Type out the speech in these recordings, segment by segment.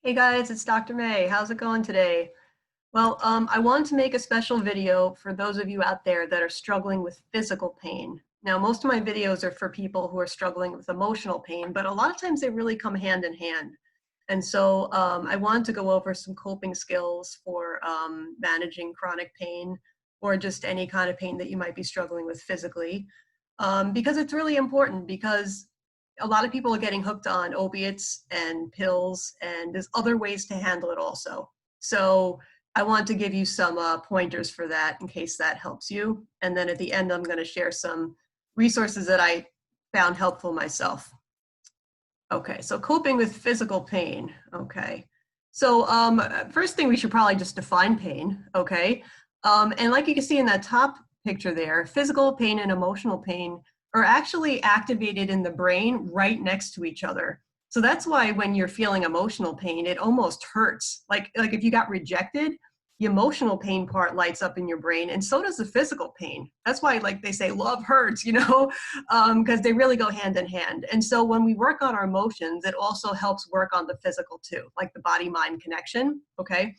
Hey guys, it's Dr. May. How's it going today? Well, I wanted to make a special video for those of you out there that are struggling with physical pain. Now, most of my videos are for people who are struggling with emotional pain, but a lot of times they really come hand in hand. And so I wanted to go over some coping skills for managing chronic pain or just any kind of pain that you might be struggling with physically, because it's really important because a lot of people are getting hooked on opiates and pills, and there's other ways to handle it also. So I want to give you some pointers for that in case that helps you. And then at the end, I'm going to share some resources that I found helpful myself. Okay, so coping with physical pain. Okay, so first thing we should probably just define pain. Okay, and like you can see in that top picture there, physical pain and emotional pain are actually activated in the brain right next to each other. So that's why when you're feeling emotional pain, it almost hurts. Like if you got rejected, the emotional pain part lights up in your brain, and so does the physical pain. That's why, like they say, love hurts, because they really go hand in hand. And so when we work on our emotions, it also helps work on the physical too, like the body-mind connection, okay?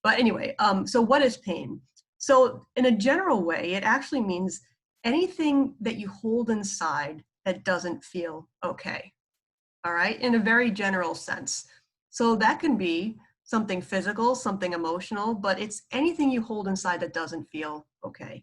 But anyway, so what is pain? So in a general way, it actually means anything that you hold inside that doesn't feel okay, all right, in a very general sense. So that can be something physical, something emotional, but it's anything you hold inside that doesn't feel okay,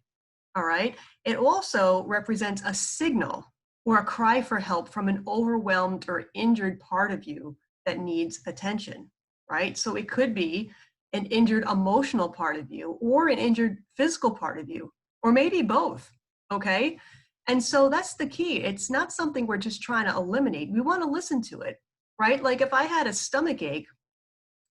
all right? It also represents a signal or a cry for help from an overwhelmed or injured part of you that needs attention, right? So it could be an injured emotional part of you or an injured physical part of you, or maybe both, okay? And so that's the key. It's not something we're just trying to eliminate. We want to listen to it, right? Like if I had a stomach ache,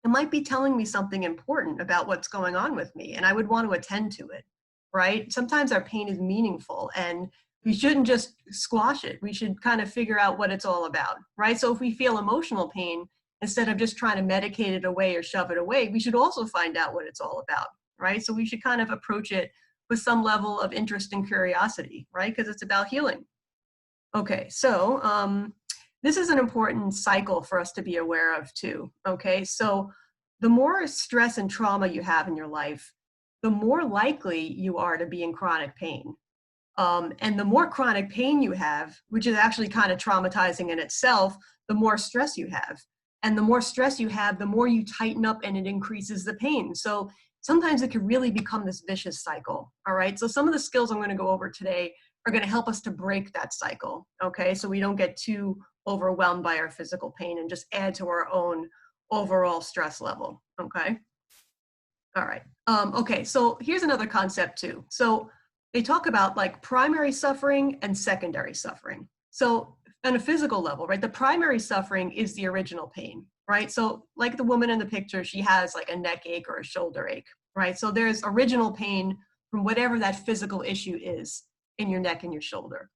it might be telling me something important about what's going on with me, and I would want to attend to it, right? Sometimes our pain is meaningful, and we shouldn't just squash it. We should kind of figure out what it's all about, right? So if we feel emotional pain, instead of just trying to medicate it away or shove it away, we should also find out what it's all about, right? So we should kind of approach it with some level of interest and curiosity, right? Because it's about healing. Okay, so this is an important cycle for us to be aware of too, okay? So the more stress and trauma you have in your life, the more likely you are to be in chronic pain. And the more chronic pain you have, which is actually kind of traumatizing in itself, the more stress you have. And the more stress you have, the more you tighten up and it increases the pain. So sometimes it can really become this vicious cycle, all right? So some of the skills I'm going to go over today are going to help us to break that cycle, okay? So we don't get too overwhelmed by our physical pain and just add to our own overall stress level, okay? All right. Okay, so here's another concept too. So they talk about like primary suffering and secondary suffering. So on a physical level, right, the primary suffering is the original pain, right? So like the woman in the picture, she has like a neck ache or a shoulder ache, right? So there's original pain from whatever that physical issue is in your neck and your shoulder.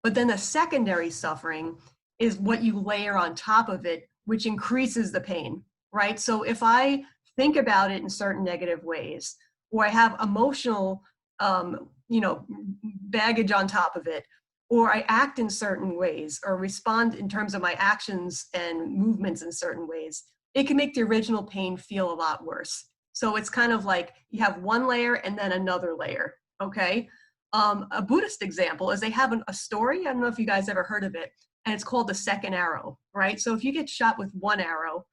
But then the secondary suffering is what you layer on top of it, which increases the pain, right? So if I think about it in certain negative ways, or I have emotional, baggage on top of it, or I act in certain ways, or respond in terms of my actions and movements in certain ways, it can make the original pain feel a lot worse. So it's kind of like you have one layer and then another layer, okay? A Buddhist example is they have a story, I don't know if you guys ever heard of it, and it's called the second arrow, right? So if you get shot with one arrow,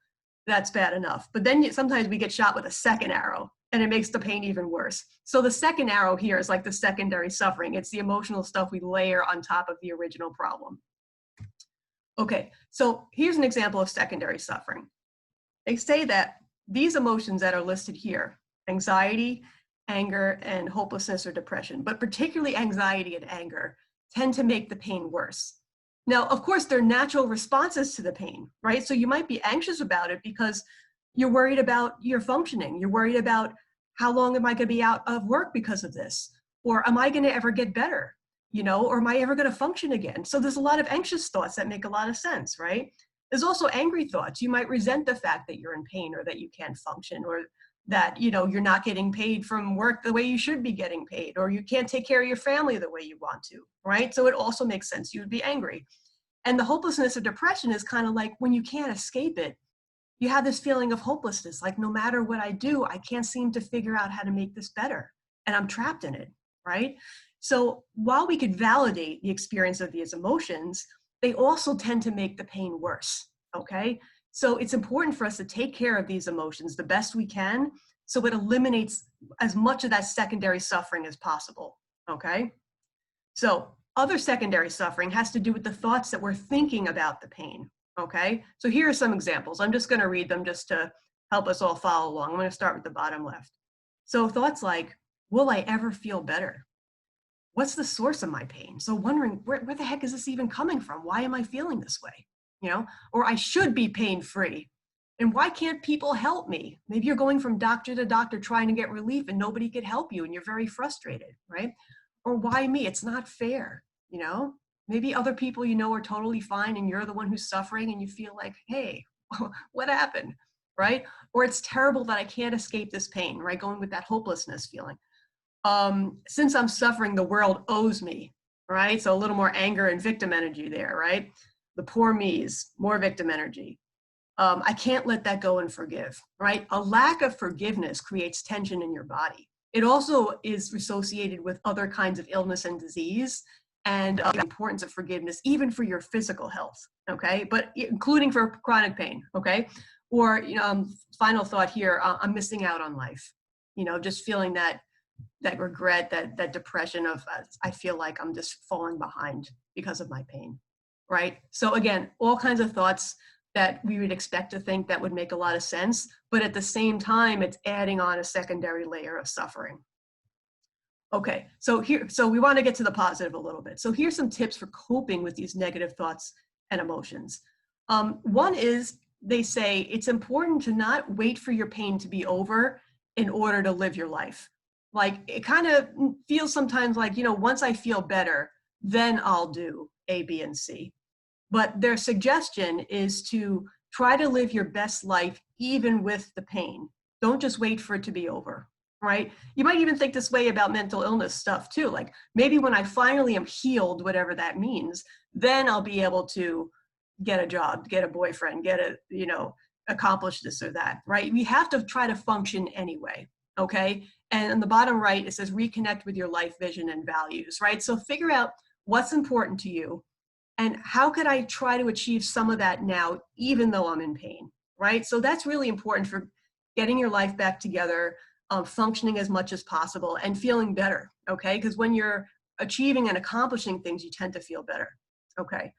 that's bad enough. But then sometimes we get shot with a second arrow and it makes the pain even worse. So the second arrow here is like the secondary suffering. It's the emotional stuff we layer on top of the original problem. Okay, so here's an example of secondary suffering. They say that these emotions that are listed here, anxiety, anger, and hopelessness or depression, but particularly anxiety and anger, tend to make the pain worse. Now, of course, they're natural responses to the pain, right? So you might be anxious about it because you're worried about your functioning. You're worried about how long am I going to be out of work because of this? Or am I going to ever get better? Or am I ever going to function again? So there's a lot of anxious thoughts that make a lot of sense, right? There's also angry thoughts. You might resent the fact that you're in pain or that you can't function or that you're not getting paid from work the way you should be getting paid, or you can't take care of your family the way you want to, right? So it also makes sense you would be angry. And the hopelessness of depression is kind of like when you can't escape it, You have this feeling of hopelessness, like no matter what I do, I can't seem to figure out how to make this better. And I'm trapped in it, right? So while we could validate the experience of these emotions, they also tend to make the pain worse, okay? So it's important for us to take care of these emotions the best we can so it eliminates as much of that secondary suffering as possible, okay? So other secondary suffering has to do with the thoughts that we're thinking about the pain, okay? So here are some examples. I'm just gonna read them just to help us all follow along. I'm gonna start with the bottom left. So thoughts like, will I ever feel better? What's the source of my pain? So wondering, where the heck is this even coming from? Why am I feeling this way? You know, or I should be pain-free. And why can't people help me? Maybe you're going from doctor to doctor trying to get relief and nobody could help you and you're very frustrated, right? Or why me? It's not fair, you know? Maybe other people you know are totally fine and you're the one who's suffering and you feel like, hey, what happened, right? Or it's terrible that I can't escape this pain, right? Going with that hopelessness feeling. Since I'm suffering, the world owes me, right? So a little more anger and victim energy there, right? The poor me's, more victim energy. I can't let that go and forgive, right? A lack of forgiveness creates tension in your body. It also is associated with other kinds of illness and disease and the importance of forgiveness, even for your physical health, okay? But including for chronic pain, okay? Or, final thought here, I'm missing out on life. Just feeling that regret, that depression of I feel like I'm just falling behind because of my pain, right? So again, all kinds of thoughts that we would expect to think that would make a lot of sense, but at the same time, it's adding on a secondary layer of suffering. Okay, so we want to get to the positive a little bit. So here's some tips for coping with these negative thoughts and emotions. One is they say it's important to not wait for your pain to be over in order to live your life. Like it kind of feels sometimes like, once I feel better, then I'll do A, B, and C. But their suggestion is to try to live your best life even with the pain. Don't just wait for it to be over, right? You might even think this way about mental illness stuff too. Like maybe when I finally am healed, whatever that means, then I'll be able to get a job, get a boyfriend, accomplish this or that, right? We have to try to function anyway, okay? And on the bottom right, it says reconnect with your life vision and values, right? So figure out what's important to you and how could I try to achieve some of that now, even though I'm in pain, right? So that's really important for getting your life back together, functioning as much as possible and feeling better, okay? Because when you're achieving and accomplishing things, you tend to feel better, okay?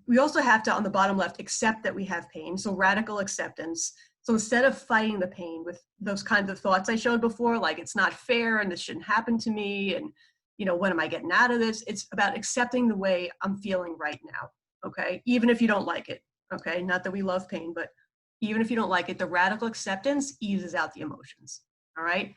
We also have to, on the bottom left, accept that we have pain. So radical acceptance. So instead of fighting the pain with those kinds of thoughts I showed before, like it's not fair and this shouldn't happen to me and, when am I getting out of this? It's about accepting the way I'm feeling right now, okay? Even if you don't like it, okay? Not that we love pain, but even if you don't like it, the radical acceptance eases out the emotions, all right?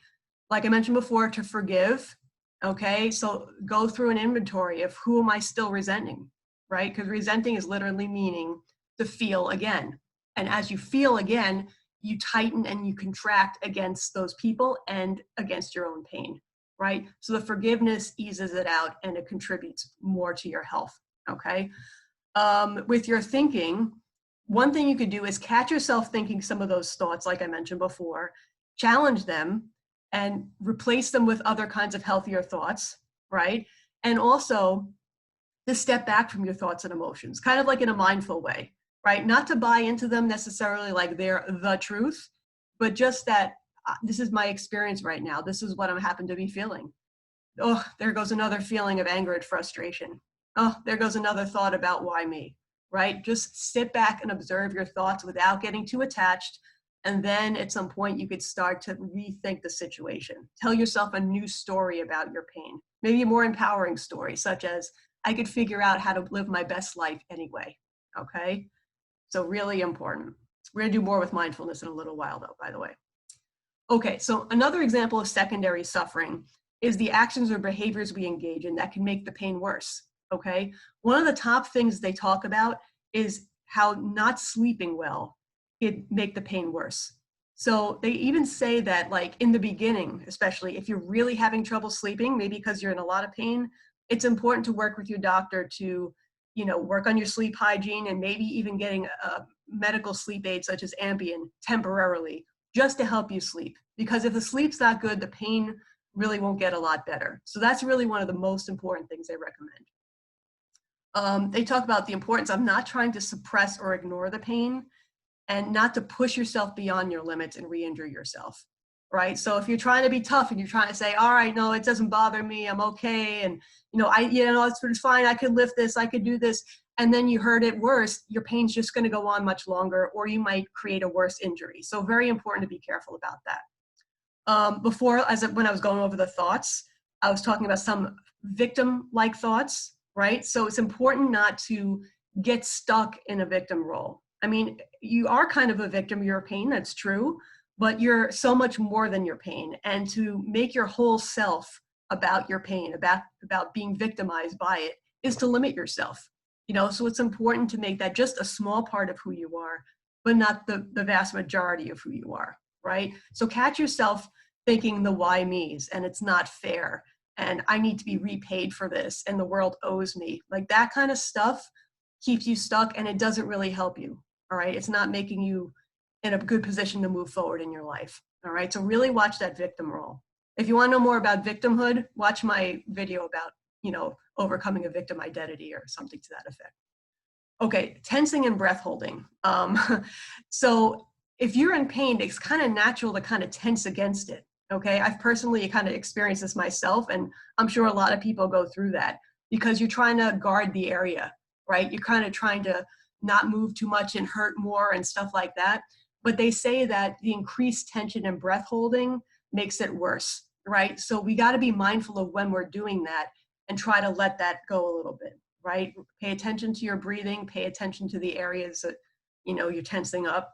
Like I mentioned before, to forgive, okay? So go through an inventory of who am I still resenting, right? Because resenting is literally meaning to feel again. And as you feel again, you tighten and you contract against those people and against your own pain, right? So the forgiveness eases it out and it contributes more to your health, okay? With your thinking, one thing you could do is catch yourself thinking some of those thoughts, like I mentioned before, challenge them and replace them with other kinds of healthier thoughts, right? And also to step back from your thoughts and emotions, kind of like in a mindful way, right? Not to buy into them necessarily like they're the truth, but just that this is my experience right now. This is what I happen to be feeling. Oh, there goes another feeling of anger and frustration. Oh, there goes another thought about why me, right? Just sit back and observe your thoughts without getting too attached. And then at some point you could start to rethink the situation. Tell yourself a new story about your pain, maybe a more empowering story, such as, I could figure out how to live my best life anyway, okay? So really important. We're gonna do more with mindfulness in a little while though, by the way. Okay, so another example of secondary suffering is the actions or behaviors we engage in that can make the pain worse, okay? One of the top things they talk about is how not sleeping well can make the pain worse. So they even say that like in the beginning, especially if you're really having trouble sleeping, maybe because you're in a lot of pain, it's important to work with your doctor to, work on your sleep hygiene and maybe even getting medical sleep aids such as Ambien temporarily, just to help you sleep. Because if the sleep's not good, the pain really won't get a lot better. So that's really one of the most important things they recommend. They talk about the importance of not trying to suppress or ignore the pain, and not to push yourself beyond your limits and re-injure yourself, right? So if you're trying to be tough and you're trying to say, all right, no, it doesn't bother me, I'm okay, and it's fine, I could lift this, I could do this, and then you hurt it worse, your pain's just going to go on much longer, or you might create a worse injury. So very important to be careful about that. When I was going over the thoughts, I was talking about some victim-like thoughts, right? So it's important not to get stuck in a victim role. I mean, you are kind of a victim of your pain, that's true, but you're so much more than your pain. And to make your whole self about your pain, about being victimized by it, is to limit yourself. So it's important to make that just a small part of who you are, but not the vast majority of who you are, right? So catch yourself thinking the why me's, and it's not fair, and I need to be repaid for this, and the world owes me. Like that kind of stuff keeps you stuck, and it doesn't really help you, all right? It's not making you in a good position to move forward in your life, all right? So really watch that victim role. If you want to know more about victimhood, watch my video about, overcoming a victim identity or something to that effect. Okay, tensing and breath holding. So if you're in pain, it's kind of natural to kind of tense against it, okay? I've personally kind of experienced this myself, and I'm sure a lot of people go through that because you're trying to guard the area, right? You're kind of trying to not move too much and hurt more and stuff like that. But they say that the increased tension and breath holding makes it worse, right? So we got to be mindful of when we're doing that and try to let that go a little bit, right? Pay attention to your breathing, pay attention to the areas that, you're tensing up.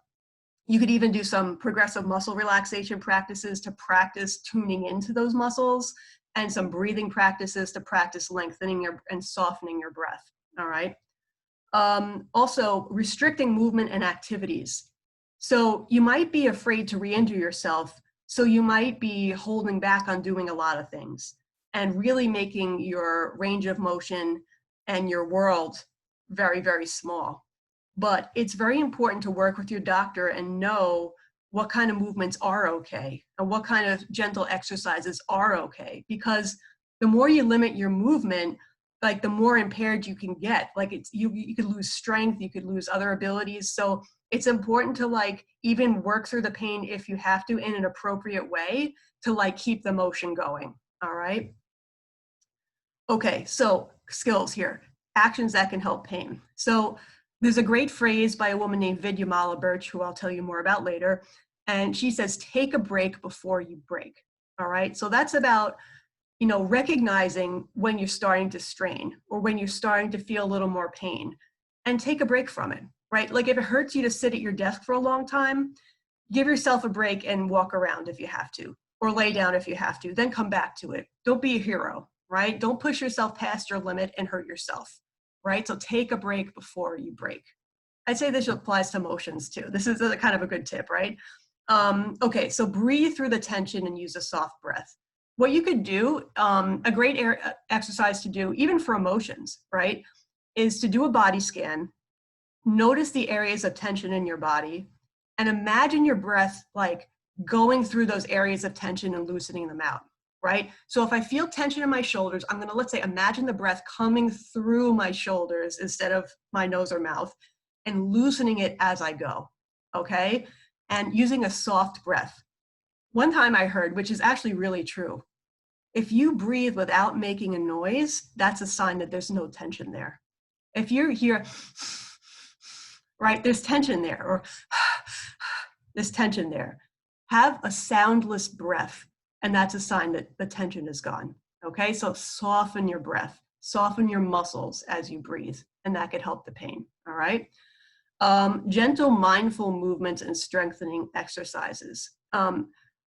You could even do some progressive muscle relaxation practices to practice tuning into those muscles, and some breathing practices to practice lengthening and softening your breath, all right? Also, restricting movement and activities. So you might be afraid to re-injure yourself, so you might be holding back on doing a lot of things and really making your range of motion and your world very, very small. But it's very important to work with your doctor and know what kind of movements are okay and what kind of gentle exercises are okay, because the more you limit your movement, like the more impaired you can get. Like you could lose strength, you could lose other abilities. So it's important to even work through the pain if you have to in an appropriate way to keep the motion going, all right? Okay, so skills here, actions that can help pain. So there's a great phrase by a woman named Vidyamala Birch, who I'll tell you more about later. And she says, take a break before you break, all right? So that's about, recognizing when you're starting to strain or when you're starting to feel a little more pain, and take a break from it, right? Like if it hurts you to sit at your desk for a long time, give yourself a break and walk around if you have to, or lay down if you have to, then come back to it. Don't be a hero, right? Don't push yourself past your limit and hurt yourself, right? So take a break before you break. I'd say this applies to emotions too. This is kind of a good tip, right? Okay, so breathe through the tension and use a soft breath. What you could do, a great exercise to do, even for emotions, right, is to do a body scan, notice the areas of tension in your body, and imagine your breath going through those areas of tension and loosening them out, right? So if I feel tension in my shoulders, I'm gonna, let's say, imagine the breath coming through my shoulders instead of my nose or mouth, and loosening it as I go, okay? And using a soft breath. One time I heard, which is actually really true, if you breathe without making a noise, that's a sign that there's no tension there. If you're here, right, there's tension there, or there's tension there. Have a soundless breath, and that's a sign that the tension is gone, okay? So soften your breath, soften your muscles as you breathe, and that could help the pain, all right? Gentle, mindful movements and strengthening exercises.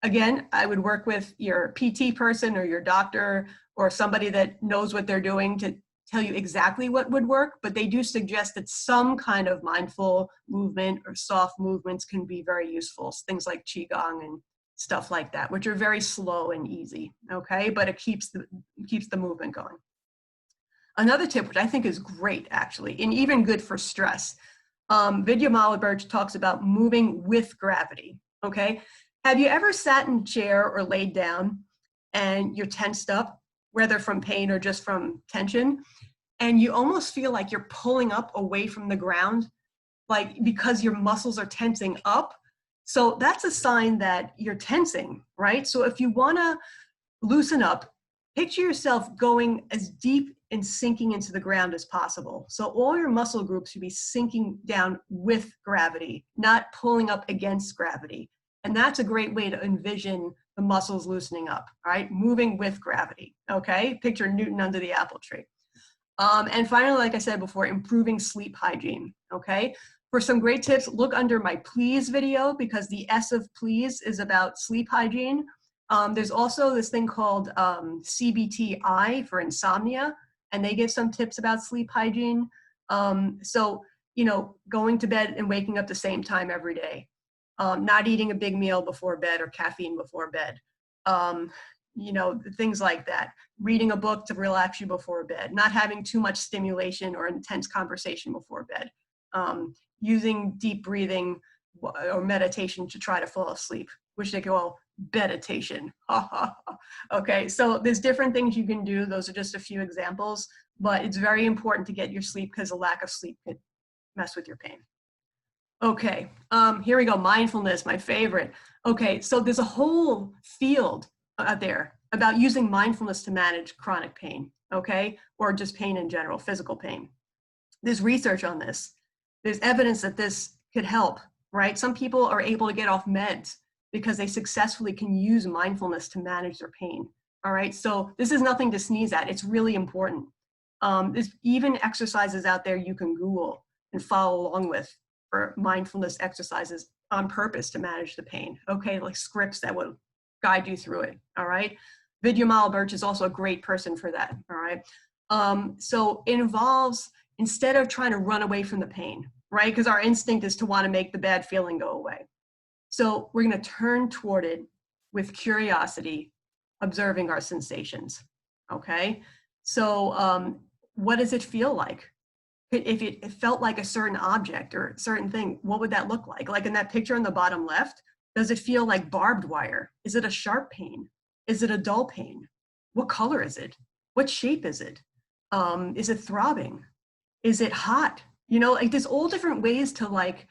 Again, I would work with your PT person or your doctor or somebody that knows what they're doing to tell you exactly what would work, but they do suggest that some kind of mindful movement or soft movements can be very useful. Things like Qigong and stuff like that, which are very slow and easy, okay? But it keeps the movement going. Another tip, which I think is great actually, and even good for stress, Vidya Malaberch talks about moving with gravity, okay? Have you ever sat in a chair or laid down and you're tensed up, whether from pain or just from tension, and you almost feel like you're pulling up away from the ground, like because your muscles are tensing up? So that's a sign that you're tensing, right? So if you wanna loosen up, picture yourself going as deep and sinking into the ground as possible. So all your muscle groups should be sinking down with gravity, not pulling up against gravity. And that's a great way to envision the muscles loosening up, right? Moving with gravity, okay? Picture Newton under the apple tree. And finally, like I said before, improving sleep hygiene, okay? For some great tips, look under my please video, because the S of please is about sleep hygiene. There's also this thing called CBTI for insomnia, and they give some tips about sleep hygiene. So, you know, going to bed and waking up the same time every day, not eating a big meal before bed or caffeine before bed, you know, things like that. Reading a book to relax you before bed, not having too much stimulation or intense conversation before bed, using deep breathing or meditation to try to fall asleep, which they call meditation. Okay, so there's different things you can do. Those are just a few examples, but it's very important to get your sleep because a lack of sleep could mess with your pain. Okay, here we go, mindfulness, my favorite. Okay, so there's a whole field out there about using mindfulness to manage chronic pain, okay? Or just pain in general, physical pain. There's research on this. There's evidence that this could help, right? Some people are able to get off meds because they successfully can use mindfulness to manage their pain, all right? So this is nothing to sneeze at. It's really important. There's even exercises out there you can Google and follow along with for mindfulness exercises on purpose to manage the pain, okay? Like scripts that will guide you through it, all right? Vidya Malaberch is also a great person for that, all right? So it involves, instead of trying to run away from the pain, right? Because our instinct is to want to make the bad feeling go away. So we're going to turn toward it with curiosity, observing our sensations, okay? So what does it feel like? If it felt like a certain object or a certain thing, what would that look like? Like in that picture on the bottom left, does it feel like barbed wire? Is it a sharp pain? Is it a dull pain? What color is it? What shape is it? Is it throbbing? Is it hot? You know, like there's all different ways to like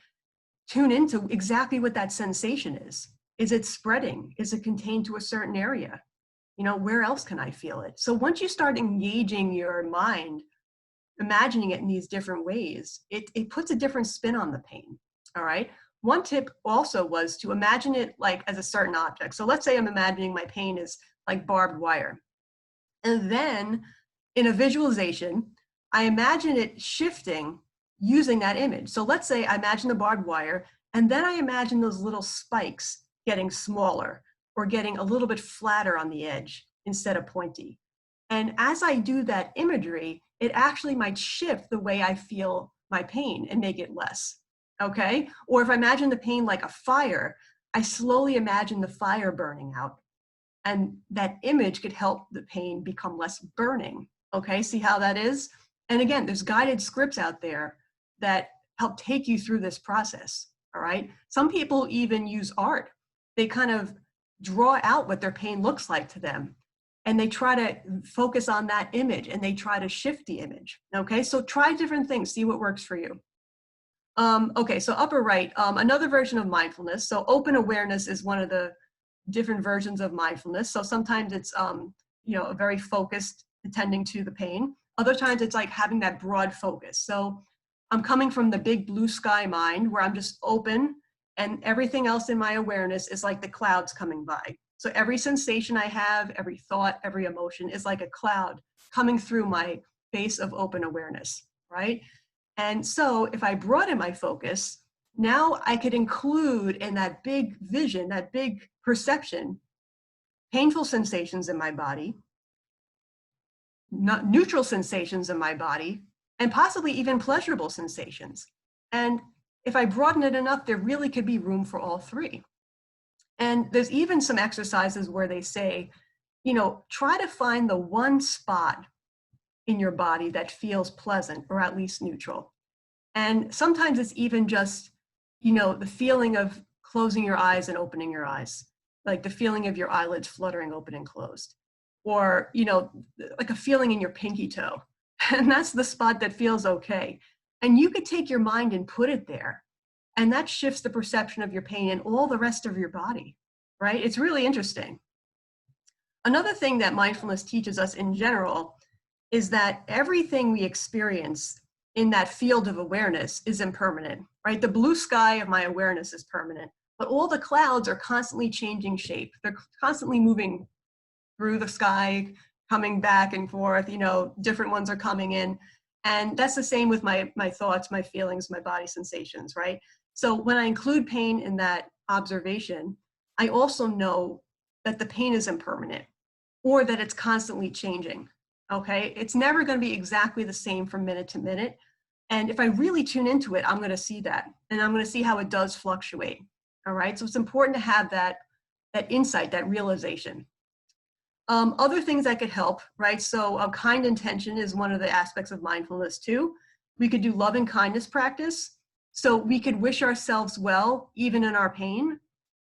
tune into exactly what that sensation is. Is it spreading? Is it contained to a certain area? You know, where else can I feel it? So once you start engaging your mind, imagining it in these different ways, it puts a different spin on the pain, all right? One tip also was to imagine it like as a certain object. So let's say I'm imagining my pain is like barbed wire. And then in a visualization, I imagine it shifting using that image. So let's say I imagine the barbed wire, and then I imagine those little spikes getting smaller or getting a little bit flatter on the edge instead of pointy. And as I do that imagery, it actually might shift the way I feel my pain and make it less, okay? Or if I imagine the pain like a fire, I slowly imagine the fire burning out. And that image could help the pain become less burning, okay? See how that is? And again, there's guided scripts out there that help take you through this process, all right? Some people even use art. They kind of draw out what their pain looks like to them, and they try to focus on that image and they try to shift the image, okay? So try different things, see what works for you. Okay, so upper right, another version of mindfulness. So open awareness is one of the different versions of mindfulness. So sometimes it's, you know, a very focused, attending to the pain. Other times it's like having that broad focus. So I'm coming from the big blue sky mind where I'm just open and everything else in my awareness is like the clouds coming by. So every sensation I have, every thought, every emotion is like a cloud coming through my base of open awareness, right? And so if I broaden my focus, now I could include in that big vision, that big perception, painful sensations in my body, not neutral sensations in my body, and possibly even pleasurable sensations. And if I broaden it enough, there really could be room for all three. And there's even some exercises where they say, you know, try to find the one spot in your body that feels pleasant or at least neutral. And sometimes it's even just, the feeling of closing your eyes and opening your eyes, like the feeling of your eyelids fluttering open and closed, or, like a feeling in your pinky toe. And that's the spot that feels okay. And you could take your mind and put it there. And that shifts the perception of your pain and all the rest of your body, right? It's really interesting. Another thing that mindfulness teaches us in general is that everything we experience in that field of awareness is impermanent, right? The blue sky of my awareness is permanent, but all the clouds are constantly changing shape. They're constantly moving through the sky, coming back and forth, different ones are coming in. And that's the same with my thoughts, my feelings, my body sensations, right? So when I include pain in that observation, I also know that the pain is impermanent or that it's constantly changing, okay? It's never gonna be exactly the same from minute to minute. And if I really tune into it, I'm gonna see that. And I'm gonna see how it does fluctuate, all right? So it's important to have that insight, that realization. Other things that could help, right? So kind intention is one of the aspects of mindfulness too. We could do loving kindness practice. So we could wish ourselves well, even in our pain.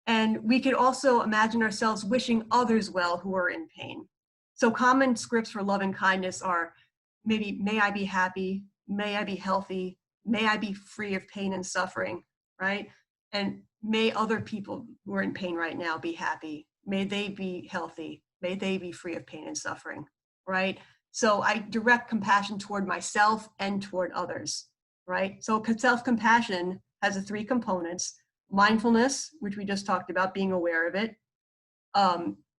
And we could also imagine ourselves wishing others well who are in pain. So common scripts for loving kindness are maybe, may I be happy, may I be healthy, may I be free of pain and suffering, right? And may other people who are in pain right now be happy, may they be healthy, may they be free of pain and suffering, right? So I direct compassion toward myself and toward others, right? So self-compassion has the three components: mindfulness, which we just talked about, being aware of it, common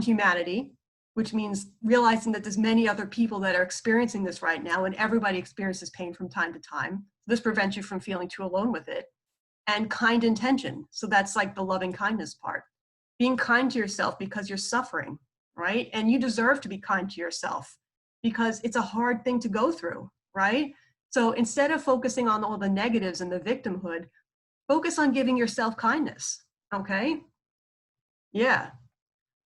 humanity, which means realizing that there's many other people that are experiencing this right now, and everybody experiences pain from time to time. This prevents you from feeling too alone with it. And kind intention. So that's like the loving kindness part. Being kind to yourself because you're suffering, right? And you deserve to be kind to yourself because it's a hard thing to go through, right? So instead of focusing on all the negatives and the victimhood, focus on giving yourself kindness, okay? Yeah.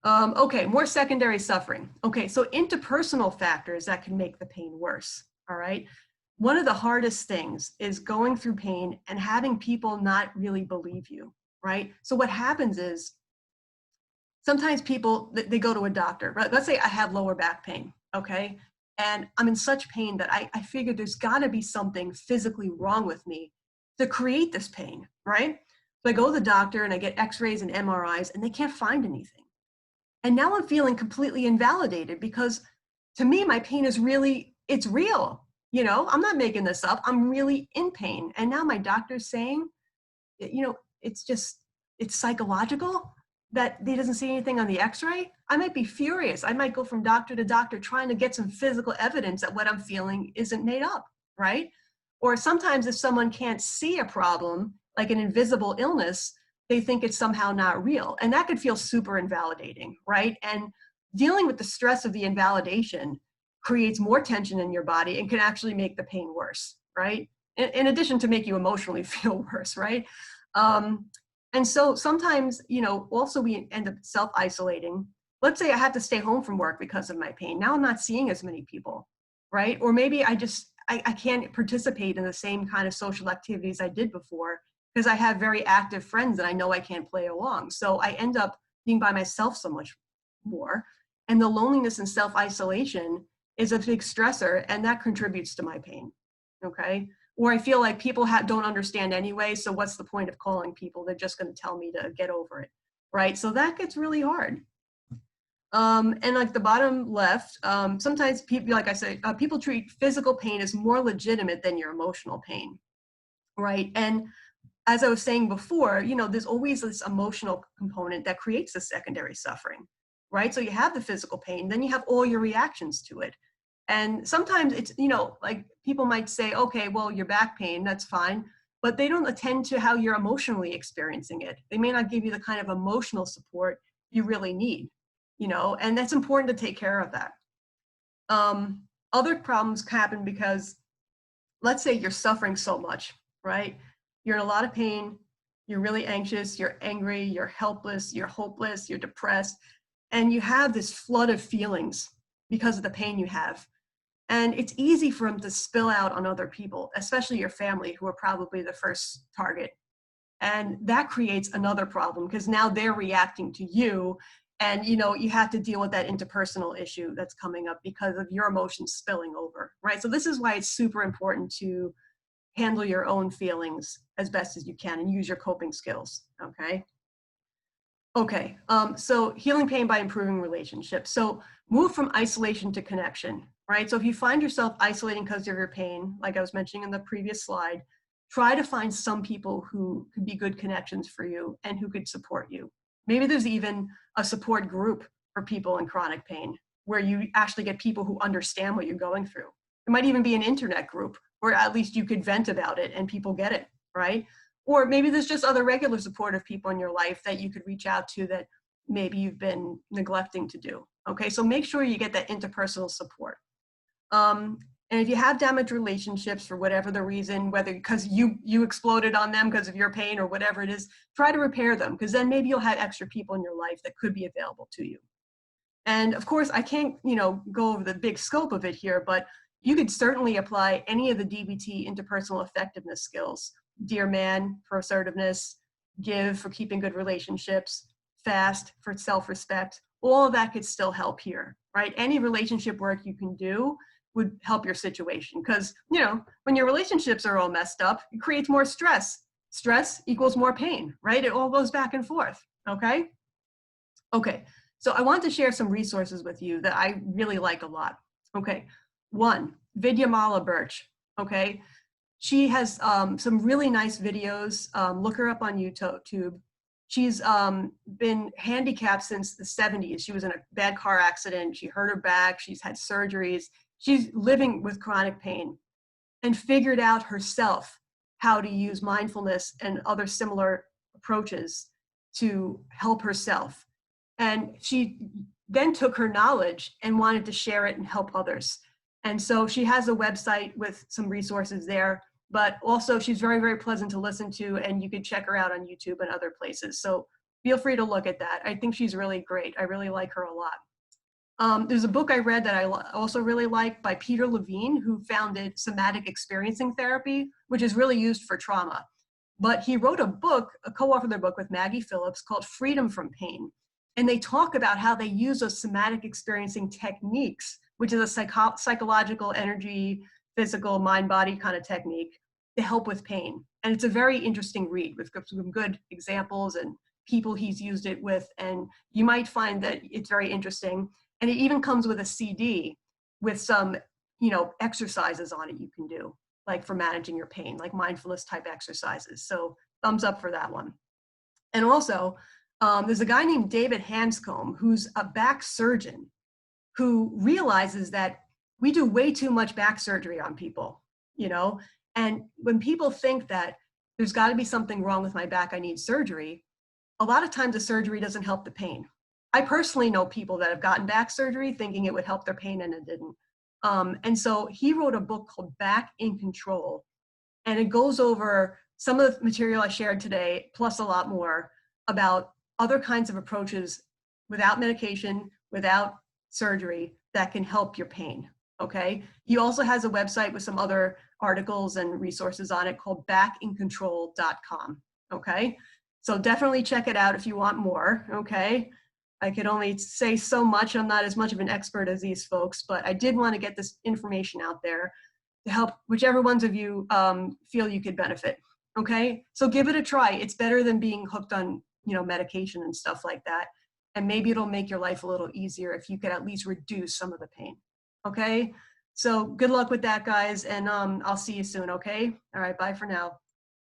Okay, more secondary suffering. Okay, so interpersonal factors that can make the pain worse, all right? One of the hardest things is going through pain and having people not really believe you, right? So what happens is sometimes people, they go to a doctor, right? Let's say I have lower back pain, okay? And I'm in such pain that I figure there's gotta be something physically wrong with me to create this pain, right? So I go to the doctor and I get x-rays and MRIs and they can't find anything. And now I'm feeling completely invalidated because to me, my pain is really, it's real. I'm not making this up. I'm really in pain. And now my doctor's saying, it's just, it's psychological that he doesn't see anything on the x-ray. I might be furious. I might go from doctor to doctor trying to get some physical evidence that what I'm feeling isn't made up, right? Or sometimes if someone can't see a problem, like an invisible illness, they think it's somehow not real. And that could feel super invalidating, right? And dealing with the stress of the invalidation creates more tension in your body and can actually make the pain worse, right? In addition to make you emotionally feel worse, right? And so sometimes, also we end up self-isolating. Let's say I have to stay home from work because of my pain. Now I'm not seeing as many people, right? Or maybe I can't participate in the same kind of social activities I did before because I have very active friends and I know I can't play along. So I end up being by myself so much more. And the loneliness and self-isolation is a big stressor, and that contributes to my pain, okay? Or I feel like people don't understand anyway, so what's the point of calling people? They're just gonna tell me to get over it, right? So that gets really hard. And like the bottom left, sometimes people, like I said, people treat physical pain as more legitimate than your emotional pain, right? And as I was saying before, there's always this emotional component that creates the secondary suffering, right? So you have the physical pain, then you have all your reactions to it. And sometimes it's, like people might say, okay, well, your back pain, that's fine, but they don't attend to how you're emotionally experiencing it. They may not give you the kind of emotional support you really need, and that's important to take care of that. Other problems happen because, let's say you're suffering so much, right? You're in a lot of pain, you're really anxious, you're angry, you're helpless, you're hopeless, you're depressed, and you have this flood of feelings because of the pain you have. And it's easy for them to spill out on other people, especially your family, who are probably the first target. And that creates another problem because now they're reacting to you, and you have to deal with that interpersonal issue that's coming up because of your emotions spilling over, right? So this is why it's super important to handle your own feelings as best as you can and use your coping skills, okay? Okay, so healing pain by improving relationships. So move from isolation to connection, right? So if you find yourself isolating because of your pain, like I was mentioning in the previous slide, try to find some people who could be good connections for you and who could support you. Maybe there's even a support group for people in chronic pain where you actually get people who understand what you're going through. It might even be an internet group where at least you could vent about it and people get it, right? Or maybe there's just other regular supportive people in your life that you could reach out to that maybe you've been neglecting to do. Okay, so make sure you get that interpersonal support. And if you have damaged relationships for whatever the reason, whether because you exploded on them because of your pain or whatever it is, try to repair them, because then maybe you'll have extra people in your life that could be available to you. And of course, I can't, go over the big scope of it here, but you could certainly apply any of the DBT interpersonal effectiveness skills. Dear man for assertiveness, give for keeping good relationships, fast for self-respect. All of that could still help here, right? Any relationship work you can do would help your situation because, when your relationships are all messed up, it creates more stress. Stress equals more pain, right? It all goes back and forth, okay? Okay, so I want to share some resources with you that I really like a lot. Okay, one, Vidyamala Birch, okay? She has some really nice videos. Look her up on YouTube. She's been handicapped since the 70s. She was in a bad car accident. She hurt her back. She's had surgeries. She's living with chronic pain and figured out herself how to use mindfulness and other similar approaches to help herself. And she then took her knowledge and wanted to share it and help others. And so she has a website with some resources there, but also she's very, very pleasant to listen to, and you can check her out on YouTube and other places. So feel free to look at that. I think she's really great. I really like her a lot. There's a book I read that I also really like by Peter Levine, who founded somatic experiencing therapy, which is really used for trauma. But he wrote a book, a co-authored a book with Maggie Phillips called Freedom from Pain. And they talk about how they use those somatic experiencing techniques, which is a psychological, energy, physical, mind-body kind of technique to help with pain. And it's a very interesting read with some good examples and people he's used it with. And you might find that it's very interesting. And it even comes with a CD with some, exercises on it you can do, like for managing your pain, like mindfulness type exercises. So thumbs up for that one. And also, there's a guy named David Hanscom, who's a back surgeon, who realizes that we do way too much back surgery on people, and when people think that there's got to be something wrong with my back, I need surgery, a lot of times the surgery doesn't help the pain. I personally know people that have gotten back surgery thinking it would help their pain and it didn't. And so he wrote a book called Back in Control, and it goes over some of the material I shared today, plus a lot more about other kinds of approaches without medication, without surgery, that can help your pain, okay? He also has a website with some other articles and resources on it called backincontrol.com, okay? So definitely check it out if you want more, okay? I could only say so much. I'm not as much of an expert as these folks, but I did want to get this information out there to help whichever ones of you feel you could benefit, okay? So give it a try. It's better than being hooked on, medication and stuff like that. And maybe it'll make your life a little easier if you could at least reduce some of the pain, okay? So good luck with that, guys, and I'll see you soon, okay? All right, bye for now.